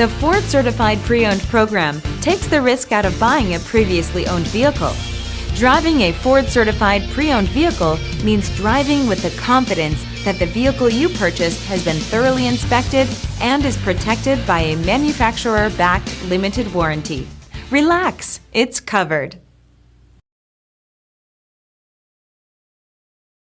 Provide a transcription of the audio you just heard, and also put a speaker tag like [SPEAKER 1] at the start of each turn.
[SPEAKER 1] The Ford Certified Pre-Owned program takes the risk out of buying a previously owned vehicle. Driving a Ford Certified Pre-Owned vehicle means driving with the confidence that the vehicle you purchased has been thoroughly inspected and is protected by a manufacturer-backed limited warranty. Relax, it's covered.